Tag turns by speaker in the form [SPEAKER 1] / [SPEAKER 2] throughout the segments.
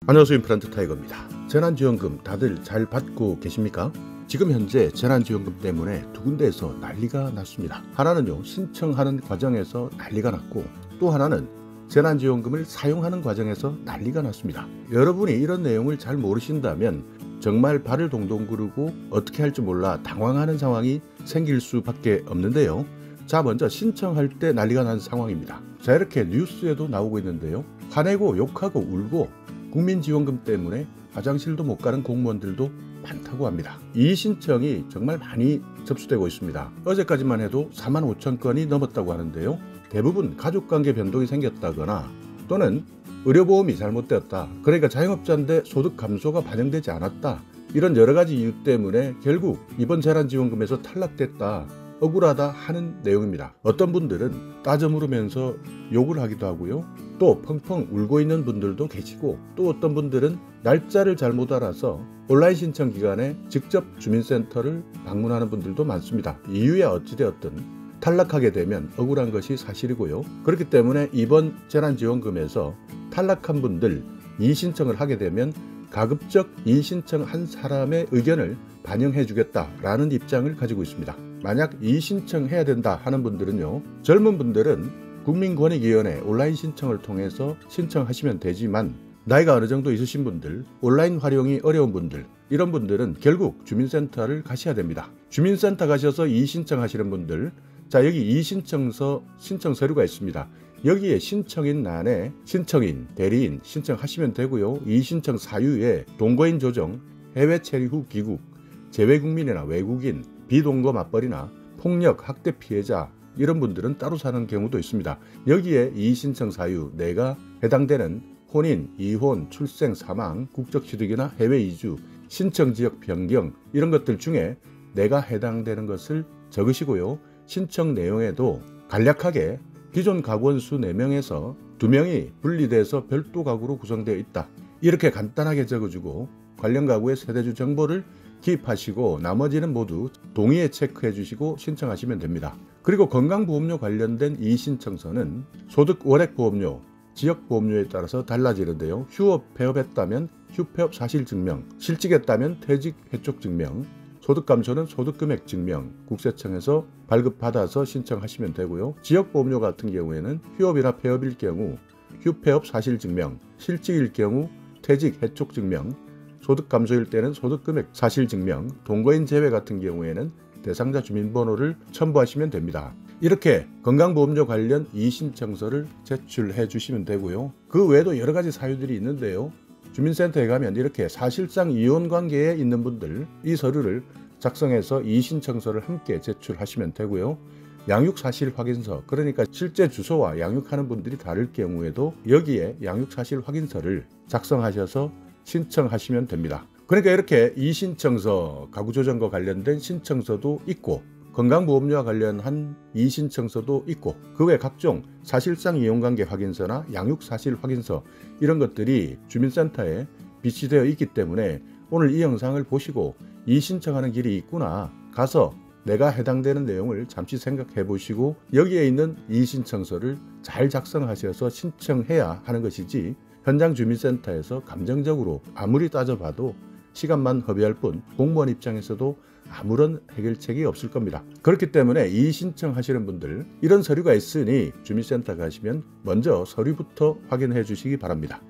[SPEAKER 1] 안녕하세요. 임플란트 타이거입니다. 재난지원금 다들 잘 받고 계십니까? 지금 현재 재난지원금 때문에 두 군데에서 난리가 났습니다. 하나는요, 신청하는 과정에서 난리가 났고, 또 하나는 재난지원금을 사용하는 과정에서 난리가 났습니다. 여러분이 이런 내용을 잘 모르신다면 정말 발을 동동 구르고 어떻게 할지 몰라 당황하는 상황이 생길 수밖에 없는데요. 자, 먼저 신청할 때 난리가 난 상황입니다. 자, 이렇게 뉴스에도 나오고 있는데요. 화내고 욕하고 울고 국민지원금 때문에 화장실도 못 가는 공무원들도 많다고 합니다. 이 신청이 정말 많이 접수되고 있습니다. 어제까지만 해도 45,000건이 넘었다고 하는데요. 대부분 가족관계 변동이 생겼다거나 또는 의료보험이 잘못되었다. 그러니까 자영업자인데 소득 감소가 반영되지 않았다. 이런 여러 가지 이유 때문에 결국 이번 재난지원금에서 탈락됐다. 억울하다 하는 내용입니다. 어떤 분들은 따져 물으면서 욕을 하기도 하고요. 또 펑펑 울고 있는 분들도 계시고, 또 어떤 분들은 날짜를 잘못 알아서 온라인 신청 기간에 직접 주민센터를 방문하는 분들도 많습니다. 이유야 어찌되었든 탈락하게 되면 억울한 것이 사실이고요. 그렇기 때문에 이번 재난지원금에서 탈락한 분들 이의신청을 하게 되면 가급적 이의신청한 사람의 의견을 반영해 주겠다라는 입장을 가지고 있습니다. 만약 이의신청해야 된다 하는 분들은요, 젊은 분들은 국민권익위원회 온라인 신청을 통해서 신청하시면 되지만, 나이가 어느 정도 있으신 분들, 온라인 활용이 어려운 분들, 이런 분들은 결국 주민센터를 가셔야 됩니다. 주민센터 가셔서 이의신청하시는 분들, 자, 여기 이의신청서 신청 서류가 있습니다. 여기에 신청인欄에 신청인, 대리인 신청하시면 되고요. 이의신청 사유에 동거인 조정, 해외 체류 후 귀국, 재외국민이나 외국인, 비동거 맞벌이나 폭력, 학대 피해자, 이런 분들은 따로 사는 경우도 있습니다. 여기에 이의신청 사유, 내가 해당되는 혼인, 이혼, 출생, 사망, 국적취득이나 해외 이주, 신청지역 변경, 이런 것들 중에 내가 해당되는 것을 적으시고요. 신청 내용에도 간략하게 기존 가구원 수 4명에서 2명이 분리돼서 별도 가구로 구성되어 있다, 이렇게 간단하게 적어주고 관련 가구의 세대주 정보를 기입하시고 나머지는 모두 동의에 체크해 주시고 신청하시면 됩니다. 그리고 건강보험료 관련된 이의신청서는 소득 월액보험료, 지역보험료에 따라서 달라지는데요. 휴업, 폐업했다면 휴폐업 사실증명, 실직했다면 퇴직 해촉 증명, 소득감소는 소득금액 증명, 국세청에서 발급받아서 신청하시면 되고요. 지역보험료 같은 경우에는 휴업이나 폐업일 경우 휴폐업 사실증명, 실직일 경우 퇴직 해촉 증명, 소득 감소일 때는 소득금액 사실증명, 동거인 제외 같은 경우에는 대상자 주민번호를 첨부하시면 됩니다. 이렇게 건강보험료 관련 이의신청서를 제출해 주시면 되고요. 그 외에도 여러 가지 사유들이 있는데요. 주민센터에 가면 이렇게 사실상 이혼관계에 있는 분들 이 서류를 작성해서 이의신청서를 함께 제출하시면 되고요. 양육사실확인서, 그러니까 실제 주소와 양육하는 분들이 다를 경우에도 여기에 양육사실확인서를 작성하셔서 신청하시면 됩니다. 그러니까 이렇게 이의신청서, 가구조정과 관련된 신청서도 있고, 건강보험료와 관련한 이의신청서도 있고, 그 외 각종 사실상 이혼관계 확인서나 양육사실 확인서, 이런 것들이 주민센터에 비치되어 있기 때문에 오늘 이 영상을 보시고 이의신청하는 길이 있구나, 가서 내가 해당되는 내용을 잠시 생각해 보시고 여기에 있는 이의신청서를 잘 작성하셔서 신청해야 하는 것이지, 현장 주민센터에서 감정적으로 아무리 따져봐도 시간만 허비할 뿐 공무원 입장에서도 아무런 해결책이 없을 겁니다. 그렇기 때문에 이의 신청하시는 분들, 이런 서류가 있으니 주민센터 가시면 먼저 서류부터 확인해 주시기 바랍니다.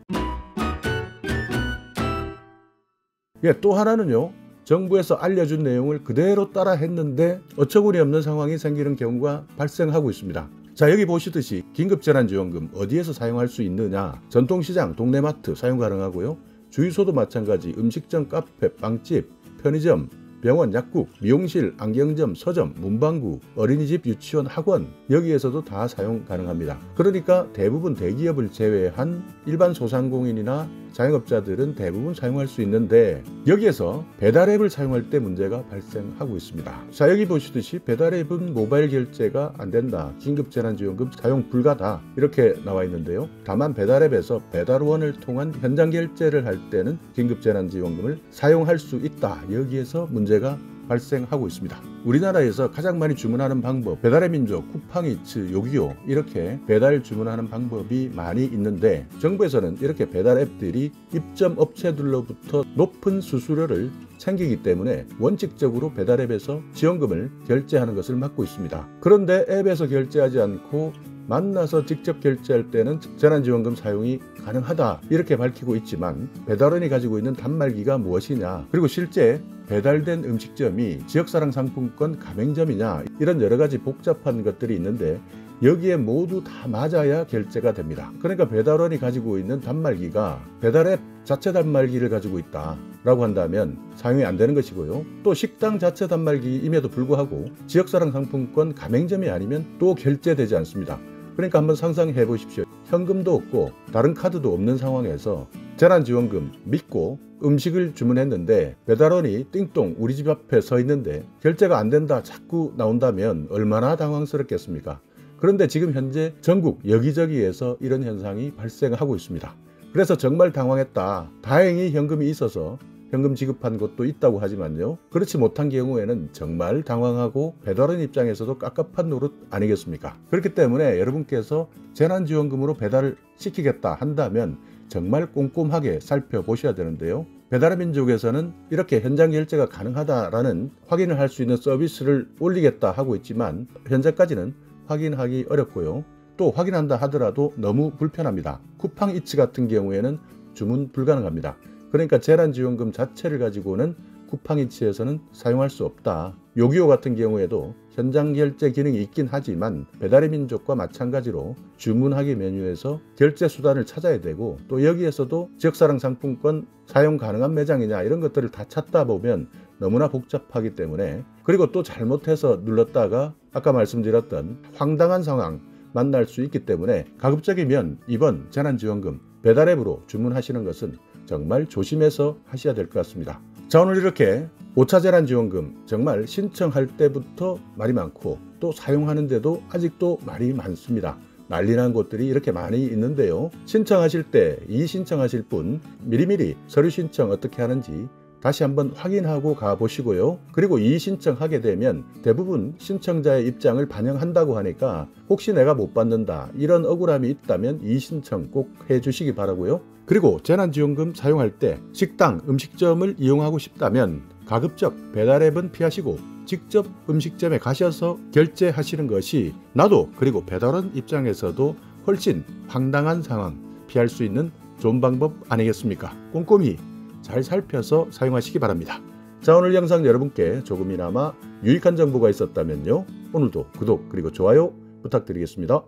[SPEAKER 1] 또 하나는요, 정부에서 알려준 내용을 그대로 따라 했는데 어처구니 없는 상황이 생기는 경우가 발생하고 있습니다. 자, 여기 보시듯이 긴급재난지원금 어디에서 사용할 수 있느냐, 전통시장, 동네마트 사용 가능하고요. 주유소도 마찬가지, 음식점, 카페, 빵집, 편의점, 병원, 약국, 미용실, 안경점, 서점, 문방구, 어린이집, 유치원, 학원, 여기에서도 다 사용 가능합니다. 그러니까 대부분 대기업을 제외한 일반 소상공인이나 자영업자들은 대부분 사용할 수 있는데, 여기에서 배달앱을 사용할 때 문제가 발생하고 있습니다. 자, 여기 보시듯이 배달앱은 모바일 결제가 안 된다, 긴급재난지원금 사용 불가다, 이렇게 나와 있는데요. 다만 배달앱에서 배달원을 통한 현장 결제를 할 때는 긴급재난지원금을 사용할 수 있다, 여기에서 문제가 발생하고 있습니다. 우리나라에서 가장 많이 주문하는 방법, 배달의 민족, 쿠팡이츠, 요기요 이렇게 배달 주문하는 방법이 많이 있는데 정부에서는 이렇게 배달 앱들이 입점 업체들로부터 높은 수수료를 챙기기 때문에 원칙적으로 배달앱에서 지원금을 결제하는 것을 막고 있습니다. 그런데 앱에서 결제하지 않고 만나서 직접 결제할 때는 재난지원금 사용이 가능하다 이렇게 밝히고 있지만 배달원이 가지고 있는 단말기가 무엇이냐, 그리고 실제 배달된 음식점이 지역사랑 상품권 가맹점이냐, 이런 여러 가지 복잡한 것들이 있는데 여기에 모두 다 맞아야 결제가 됩니다. 그러니까 배달원이 가지고 있는 단말기가 배달앱 자체 단말기를 가지고 있다 라고 한다면 사용이 안 되는 것이고요. 또 식당 자체 단말기임에도 불구하고 지역사랑 상품권 가맹점이 아니면 또 결제되지 않습니다. 그러니까 한번 상상해 보십시오. 현금도 없고 다른 카드도 없는 상황에서 재난지원금 믿고 음식을 주문했는데 배달원이 띵동 우리 집 앞에 서 있는데 결제가 안 된다 자꾸 나온다면 얼마나 당황스럽겠습니까? 그런데 지금 현재 전국 여기저기에서 이런 현상이 발생하고 있습니다. 그래서 정말 당황했다. 다행히 현금이 있어서 현금 지급한 곳도 있다고 하지만요. 그렇지 못한 경우에는 정말 당황하고 배달원 입장에서도 깝깝한 노릇 아니겠습니까? 그렇기 때문에 여러분께서 재난지원금으로 배달을 시키겠다 한다면 정말 꼼꼼하게 살펴보셔야 되는데요. 배달의 민족에서는 이렇게 현장 결제가 가능하다라는 확인을 할 수 있는 서비스를 올리겠다 하고 있지만 현재까지는 확인하기 어렵고요. 또 확인한다 하더라도 너무 불편합니다. 쿠팡이츠 같은 경우에는 주문 불가능합니다. 그러니까 재난지원금 자체를 가지고는 쿠팡이츠에서는 사용할 수 없다. 요기요 같은 경우에도 현장 결제 기능이 있긴 하지만 배달의 민족과 마찬가지로 주문하기 메뉴에서 결제 수단을 찾아야 되고 또 여기에서도 지역사랑 상품권 사용 가능한 매장이냐 이런 것들을 다 찾다 보면 너무나 복잡하기 때문에, 그리고 또 잘못해서 눌렀다가 아까 말씀드렸던 황당한 상황 만날 수 있기 때문에 가급적이면 이번 재난지원금 배달앱으로 주문하시는 것은 정말 조심해서 하셔야 될 것 같습니다. 자, 오늘 이렇게 5차 재난지원금 정말 신청할 때부터 말이 많고 또 사용하는데도 아직도 말이 많습니다. 난리난 곳들이 이렇게 많이 있는데요. 신청하실 때 이 신청하실 분 미리미리 서류 신청 어떻게 하는지 다시 한번 확인하고 가보시고요. 그리고 이 신청하게 되면 대부분 신청자의 입장을 반영한다고 하니까 혹시 내가 못 받는다 이런 억울함이 있다면 이 신청 꼭 해주시기 바라고요. 그리고 재난지원금 사용할 때 식당, 음식점을 이용하고 싶다면 가급적 배달앱은 피하시고 직접 음식점에 가셔서 결제하시는 것이 나도 그리고 배달원 입장에서도 훨씬 황당한 상황 피할 수 있는 좋은 방법 아니겠습니까? 꼼꼼히 잘 살펴서 사용하시기 바랍니다. 자, 오늘 영상 여러분께 조금이나마 유익한 정보가 있었다면요. 오늘도 구독 그리고 좋아요 부탁드리겠습니다.